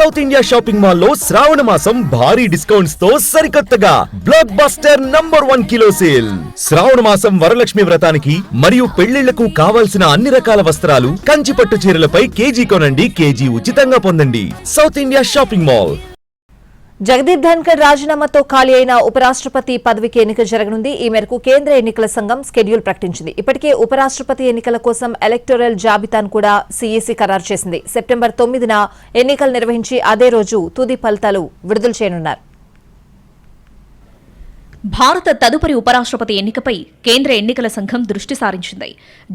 South India shopping mall లో శ్రావణ మాసం భారీ డిస్కౌంట్స్ తో సరికొత్తగా బ్లాక్ బస్టర్ #1 కిలో సేల్. శ్రావణ మాసం వరలక్ష్మి వ్రతానికి మరియు పెళ్లిళ్లకు కావాల్సిన అన్ని రకాల వస్త్రాలు, కంచి పట్టు చీరలపై కేజీ కొనండి, కేజీ ఉచితంగా పొందండి. South India shopping mall. Jagdeep Dhankhar రాజీనామాతో ఖాళీ అయిన ఉపరాష్ట్రపతి పదవికి ఎన్నిక జరగనుంది. ఈ మేరకు కేంద్ర ఎన్నికల సంఘం స్కెడ్యూల్ ప్రకటించింది. ఇప్పటికే ఉపరాష్ట్రపతి ఎన్నికల కోసం ఎలక్టోరల్ జాబితాను కూడా సీఈసీ ఖరారు చేసింది. సెప్టెంబర్ 9న ఎన్నికలు నిర్వహించి అదే రోజు తుది ఫలితాలు విడుదల చేయనున్నారు. భారత తదుపరి ఉపరాష్ట్రపతి ఎన్నికపై కేంద్ర ఎన్నికల సంఘం దృష్టి సారించింది.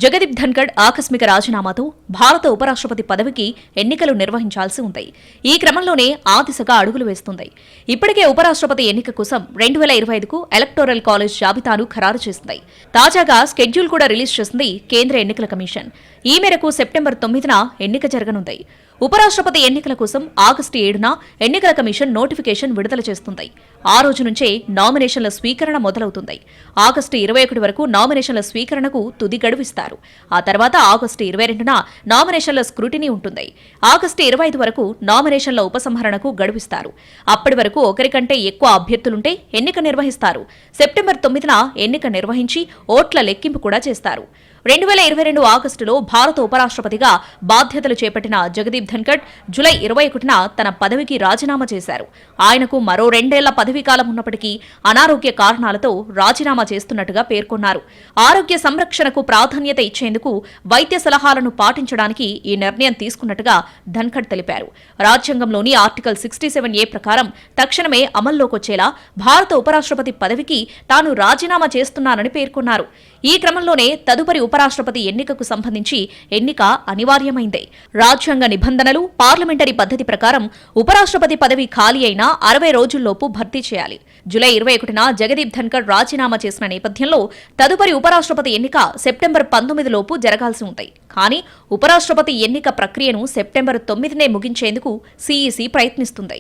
జగదీప్ ధన్కర్ ఆకస్మిక రాజీనామాతో భారత ఉపరాష్ట్రపతి పదవికి ఎన్నికలు నిర్వహించాల్సి ఉంది. ఈ క్రమంలోనే ఆ దిశగా అడుగులు వేస్తుంది. ఇప్పటికే ఉపరాష్ట్రపతి ఎన్నిక కోసం 2025కు ఎలక్టోరల్ కాలేజ్ జాబితాను ఖరారు చేసింది. తాజాగా స్కెడ్యూల్ కూడా రిలీజ్ చేసింది కేంద్ర ఎన్నికల కమిషన్. ఈ మేరకు సెప్టెంబర్ 9న ఎన్నిక జరగనుంది. ఉపరాష్ట్రపతి ఎన్నికల కోసం ఆగస్టు 7న ఎన్నికల కమిషన్ నోటిఫికేషన్ విడుదల చేస్తుంది. ఆ రోజు నుంచే నామినేషన్ల స్వీకరణ మొదలవుతుంది. ఆగస్టు 21 వరకు నామినేషన్ల స్వీకరణకు తుది గడువిస్తారు. ఆ తర్వాత ఆగస్టు 22న నామినేషన్ల స్క్రూటినీ ఉంటుంది. ఆగస్టు 25 వరకు నామినేషన్ల ఉపసంహరణకు గడువిస్తారు. అప్పటి వరకు ఒకరికంటే ఎక్కువ అభ్యర్థులుంటే ఎన్నిక నిర్వహిస్తారు. సెప్టెంబర్ 9న ఎన్నిక నిర్వహించి ఓట్ల లెక్కింపు కూడా చేస్తారు. 2022 ఆగస్టులో భారత ఉపరాష్ట్రపతిగా బాధ్యతలు చేపట్టిన జగదీప్ ధన్కర్ జూలై 21న తన పదవికి రాజీనామా చేశారు. ఆయనకు మరో 2 ఏళ్ల పదవీకాలం ఉన్నప్పటికీ అనారోగ్య కారణాలతో రాజీనామా చేస్తున్నట్టుగా పేర్కొన్నారు. ఆరోగ్య సంరక్షణకు ప్రాధాన్యత ఇచ్చేందుకు వైద్య సలహాలను పాటించడానికి ఈ నిర్ణయం తీసుకున్నట్టుగా ధన్కర్ తెలిపారు. రాజ్యాంగంలోని ఆర్టికల్ 67A ప్రకారం తక్షణమే అమల్లోకొచ్చేలా భారత ఉపరాష్ట్రపతి పదవికి తాను రాజీనామా చేస్తున్నానని పేర్కొన్నారు. ఈ క్రమంలోనే తదుపరి ఉపరాష్ట్రపతి ఎన్నికకు సంబంధించి ఎన్నిక అనివార్యమైంది. రాజ్యాంగ నిబంధనలు, పార్లమెంటరీ పద్ధతి ప్రకారం ఉపరాష్ట్రపతి పదవి ఖాళీ అయినా 60 రోజుల్లోపు భర్తీ చేయాలి. జూలై 21న జగదీప్ ధన్కర్ రాజీనామా చేసిన నేపథ్యంలో తదుపరి ఉపరాష్ట్రపతి ఎన్నిక సెప్టెంబర్ 19 లోపు జరగాల్సి ఉంది. కానీ ఉపరాష్ట్రపతి ఎన్నిక ప్రక్రియను సెప్టెంబర్ 9నే ముగించేందుకు సీఈసీ ప్రయత్నిస్తుంది.